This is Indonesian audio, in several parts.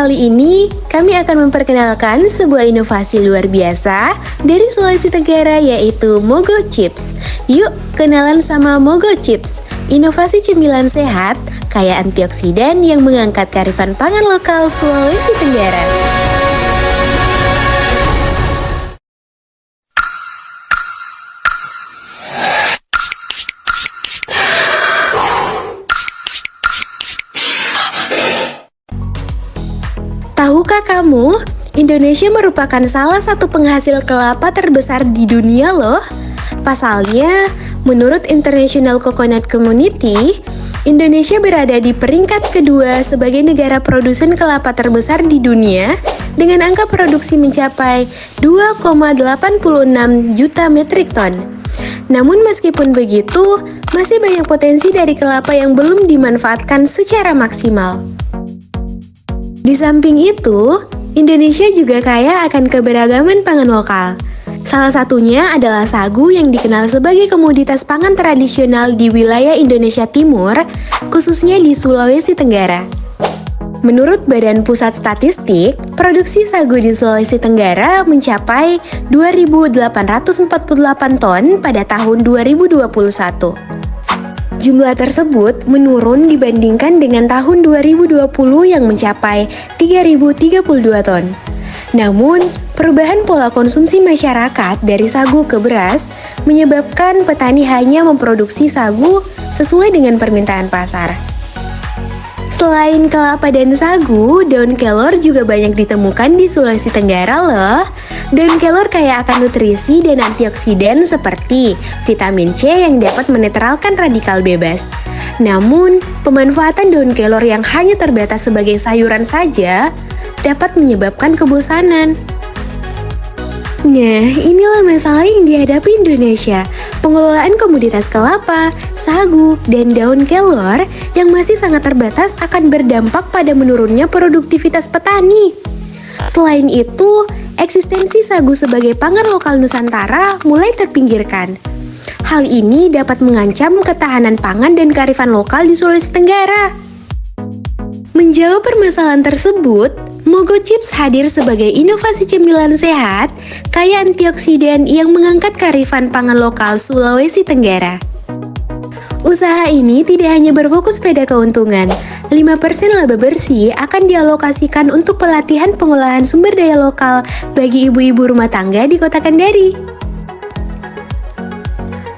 kali ini, kami akan memperkenalkan sebuah inovasi luar biasa dari Sulawesi Tenggara, yaitu Mogo Chips. Yuk, kenalan sama Mogo Chips, inovasi cemilan sehat, kaya antioksidan yang mengangkat kearifan pangan lokal Sulawesi Tenggara. Tahukah kamu, Indonesia merupakan salah satu penghasil kelapa terbesar di dunia loh. Pasalnya, menurut International Coconut Community, Indonesia berada di peringkat kedua sebagai negara produsen kelapa terbesar di dunia dengan angka produksi mencapai 2,86 juta metrik ton. Namun meskipun begitu, masih banyak potensi dari kelapa yang belum dimanfaatkan secara maksimal. Di samping itu, Indonesia juga kaya akan keberagaman pangan lokal. Salah satunya adalah sagu yang dikenal sebagai komoditas pangan tradisional di wilayah Indonesia Timur, khususnya di Sulawesi Tenggara. Menurut Badan Pusat Statistik, produksi sagu di Sulawesi Tenggara mencapai 2.848 ton pada tahun 2021. Jumlah tersebut menurun dibandingkan dengan tahun 2020 yang mencapai 3.032 ton. Namun, perubahan pola konsumsi masyarakat dari sagu ke beras menyebabkan petani hanya memproduksi sagu sesuai dengan permintaan pasar. Selain kelapa dan sagu, daun kelor juga banyak ditemukan di Sulawesi Tenggara loh. Daun kelor kaya akan nutrisi dan antioksidan seperti vitamin C yang dapat menetralkan radikal bebas. Namun, pemanfaatan daun kelor yang hanya terbatas sebagai sayuran saja dapat menyebabkan kebosanan. Nah, inilah masalah yang dihadapi Indonesia. Pengelolaan komoditas kelapa, sagu, dan daun kelor yang masih sangat terbatas akan berdampak pada menurunnya produktivitas petani. Selain itu, eksistensi sagu sebagai pangan lokal Nusantara mulai terpinggirkan. Hal ini dapat mengancam ketahanan pangan dan kearifan lokal di Sulawesi Tenggara. Menjawab permasalahan tersebut, Mogo Chips hadir sebagai inovasi cemilan sehat, kaya antioksidan yang mengangkat kearifan pangan lokal Sulawesi Tenggara. Usaha ini tidak hanya berfokus pada keuntungan, 5% laba bersih akan dialokasikan untuk pelatihan pengolahan sumber daya lokal bagi ibu-ibu rumah tangga di Kota Kendari.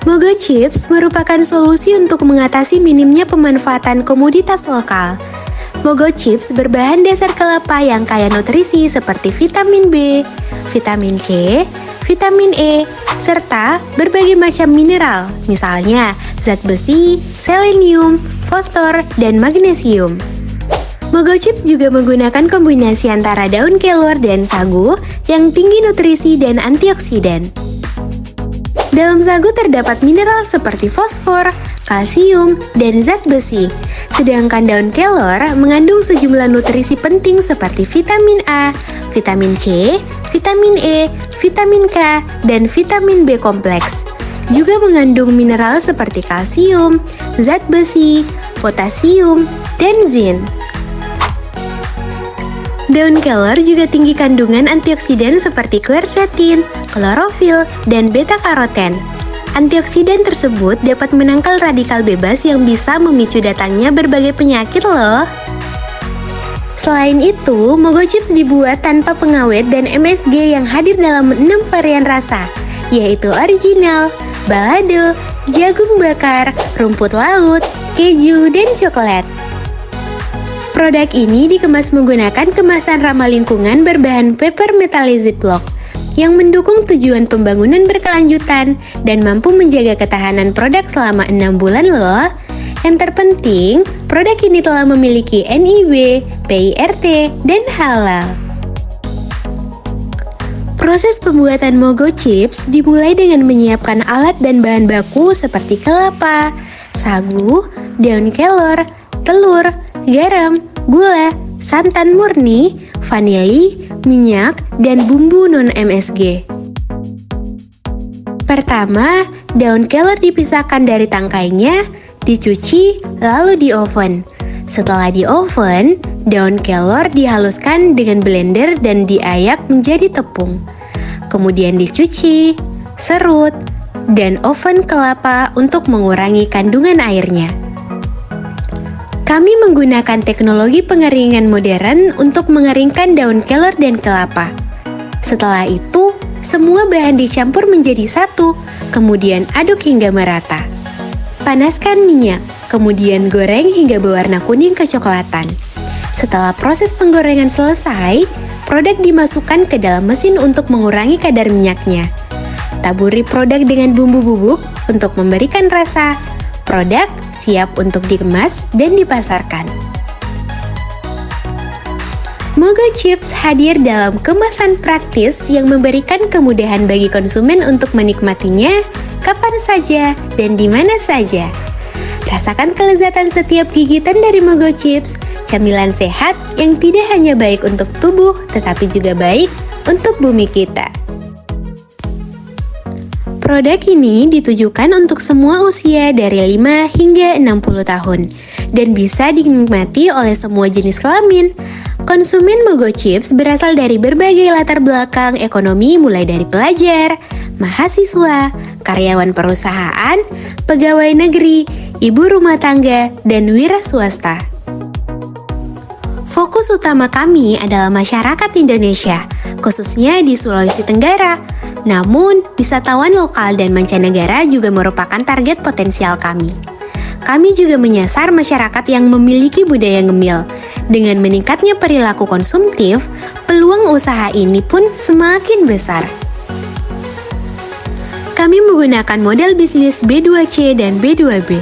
Mogo Chips merupakan solusi untuk mengatasi minimnya pemanfaatan komoditas lokal. Mogo Chips berbahan dasar kelapa yang kaya nutrisi seperti vitamin B, vitamin C, vitamin E, serta berbagai macam mineral, misalnya zat besi, selenium, fosfor, dan magnesium. Mogo Chips juga menggunakan kombinasi antara daun kelor dan sagu yang tinggi nutrisi dan antioksidan. Dalam sagu terdapat mineral seperti fosfor, kalsium, dan zat besi, sedangkan daun kelor mengandung sejumlah nutrisi penting seperti vitamin A, vitamin C, vitamin E, vitamin K, dan vitamin B kompleks. Juga mengandung mineral seperti kalsium, zat besi, potasium, dan zinc. Daun kelor juga tinggi kandungan antioksidan seperti quercetin, klorofil, dan beta-karoten. Antioksidan tersebut dapat menangkal radikal bebas yang bisa memicu datangnya berbagai penyakit loh. Selain itu, Mogo Chips dibuat tanpa pengawet dan MSG yang hadir dalam 6 varian rasa, yaitu original, balado, jagung bakar, rumput laut, keju, dan coklat. Produk ini dikemas menggunakan kemasan ramah lingkungan berbahan paper metallized block yang mendukung tujuan pembangunan berkelanjutan dan mampu menjaga ketahanan produk selama 6 bulan loh. Yang terpenting, produk ini telah memiliki NIB, PIRT, dan halal. Proses pembuatan Mogo Chips dimulai dengan menyiapkan alat dan bahan baku seperti kelapa, sagu, daun kelor, telur, garam, gula, santan murni, vanili, minyak, dan bumbu non-MSG. Pertama, daun kelor dipisahkan dari tangkainya, dicuci, lalu di oven. Setelah di oven, daun kelor dihaluskan dengan blender dan diayak menjadi tepung. Kemudian dicuci, serut, dan oven kelapa untuk mengurangi kandungan airnya. Kami menggunakan teknologi pengeringan modern untuk mengeringkan daun kelor dan kelapa. Setelah itu, semua bahan dicampur menjadi satu, kemudian aduk hingga merata. Panaskan minyak, kemudian goreng hingga berwarna kuning kecoklatan. Setelah proses penggorengan selesai, produk dimasukkan ke dalam mesin untuk mengurangi kadar minyaknya. Taburi produk dengan bumbu bubuk untuk memberikan rasa. Produk siap untuk dikemas dan dipasarkan. Mogo Chips hadir dalam kemasan praktis yang memberikan kemudahan bagi konsumen untuk menikmatinya kapan saja dan di mana saja. Rasakan kelezatan setiap gigitan dari Mogo Chips, camilan sehat yang tidak hanya baik untuk tubuh tetapi juga baik untuk bumi kita. Produk ini ditujukan untuk semua usia dari 5 hingga 60 tahun dan bisa dinikmati oleh semua jenis kelamin. Konsumen Mogo Chips berasal dari berbagai latar belakang ekonomi mulai dari pelajar, mahasiswa, karyawan perusahaan, pegawai negeri, ibu rumah tangga, dan wira swasta. Fokus utama kami adalah masyarakat Indonesia, khususnya di Sulawesi Tenggara. Namun, wisatawan lokal dan mancanegara juga merupakan target potensial kami. Kami juga menyasar masyarakat yang memiliki budaya ngemil. Dengan meningkatnya perilaku konsumtif, peluang usaha ini pun semakin besar. Kami menggunakan model bisnis B2C dan B2B.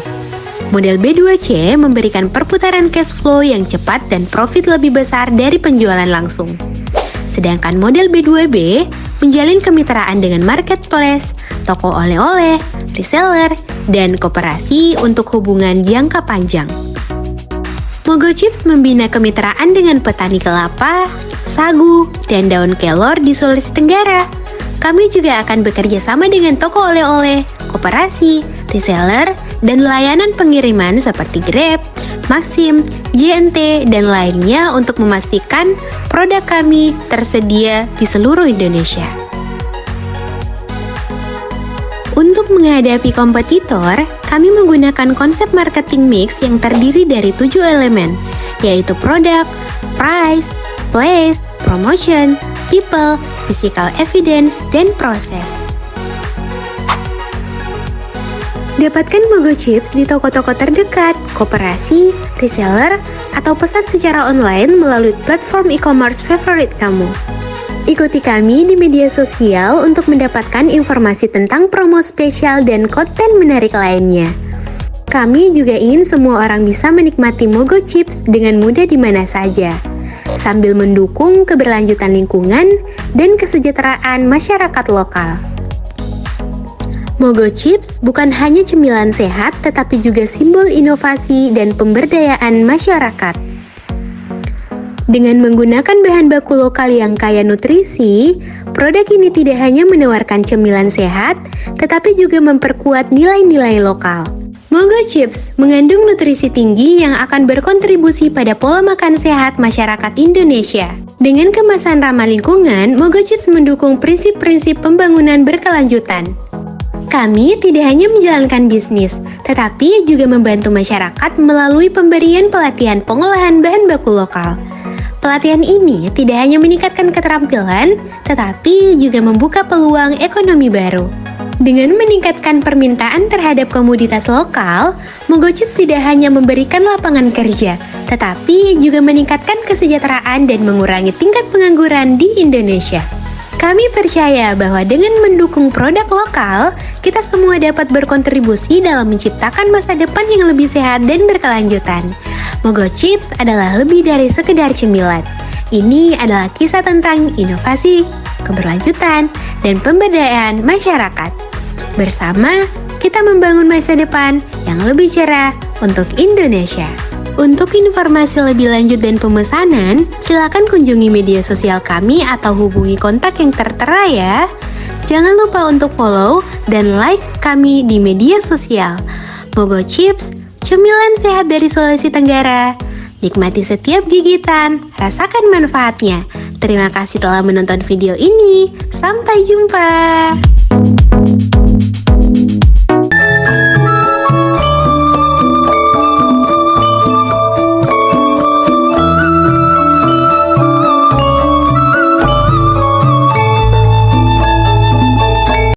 Model B2C memberikan perputaran cash flow yang cepat dan profit lebih besar dari penjualan langsung. Sedangkan model B2B menjalin kemitraan dengan marketplace, toko oleh-oleh, reseller, dan koperasi untuk hubungan jangka panjang. Mogo Chips membina kemitraan dengan petani kelapa, sagu, dan daun kelor di Sulawesi Tenggara. Kami juga akan bekerja sama dengan toko oleh-oleh, koperasi, reseller, dan layanan pengiriman seperti Grab, Maxim, JNT, dan lainnya untuk memastikan produk kami tersedia di seluruh Indonesia. Untuk menghadapi kompetitor, kami menggunakan konsep marketing mix yang terdiri dari 7 elemen, yaitu produk, price, place, promotion, people, physical evidence, dan proses. Dapatkan Mogo Chips di toko-toko terdekat, koperasi, reseller, atau pesan secara online melalui platform e-commerce favorit kamu. Ikuti kami di media sosial untuk mendapatkan informasi tentang promo spesial dan konten menarik lainnya. Kami juga ingin semua orang bisa menikmati Mogo Chips dengan mudah di mana saja, sambil mendukung keberlanjutan lingkungan dan kesejahteraan masyarakat lokal. Mogo Chips bukan hanya cemilan sehat, tetapi juga simbol inovasi dan pemberdayaan masyarakat. Dengan menggunakan bahan baku lokal yang kaya nutrisi, produk ini tidak hanya menawarkan cemilan sehat, tetapi juga memperkuat nilai-nilai lokal. Mogo Chips mengandung nutrisi tinggi yang akan berkontribusi pada pola makan sehat masyarakat Indonesia. Dengan kemasan ramah lingkungan, Mogo Chips mendukung prinsip-prinsip pembangunan berkelanjutan. Kami tidak hanya menjalankan bisnis, tetapi juga membantu masyarakat melalui pemberian pelatihan pengolahan bahan baku lokal. Pelatihan ini tidak hanya meningkatkan keterampilan, tetapi juga membuka peluang ekonomi baru. Dengan meningkatkan permintaan terhadap komoditas lokal, Mogo Chips tidak hanya memberikan lapangan kerja, tetapi juga meningkatkan kesejahteraan dan mengurangi tingkat pengangguran di Indonesia. Kami percaya bahwa dengan mendukung produk lokal, kita semua dapat berkontribusi dalam menciptakan masa depan yang lebih sehat dan berkelanjutan. Mogo Chips adalah lebih dari sekedar cemilan. Ini adalah kisah tentang inovasi, keberlanjutan, dan pemberdayaan masyarakat. Bersama, kita membangun masa depan yang lebih cerah untuk Indonesia. Untuk informasi lebih lanjut dan pemesanan, silakan kunjungi media sosial kami atau hubungi kontak yang tertera ya. Jangan lupa untuk follow dan like kami di media sosial. Mogo Chips, cemilan sehat dari Sulawesi Tenggara. Nikmati setiap gigitan, rasakan manfaatnya. Terima kasih telah menonton video ini. Sampai jumpa.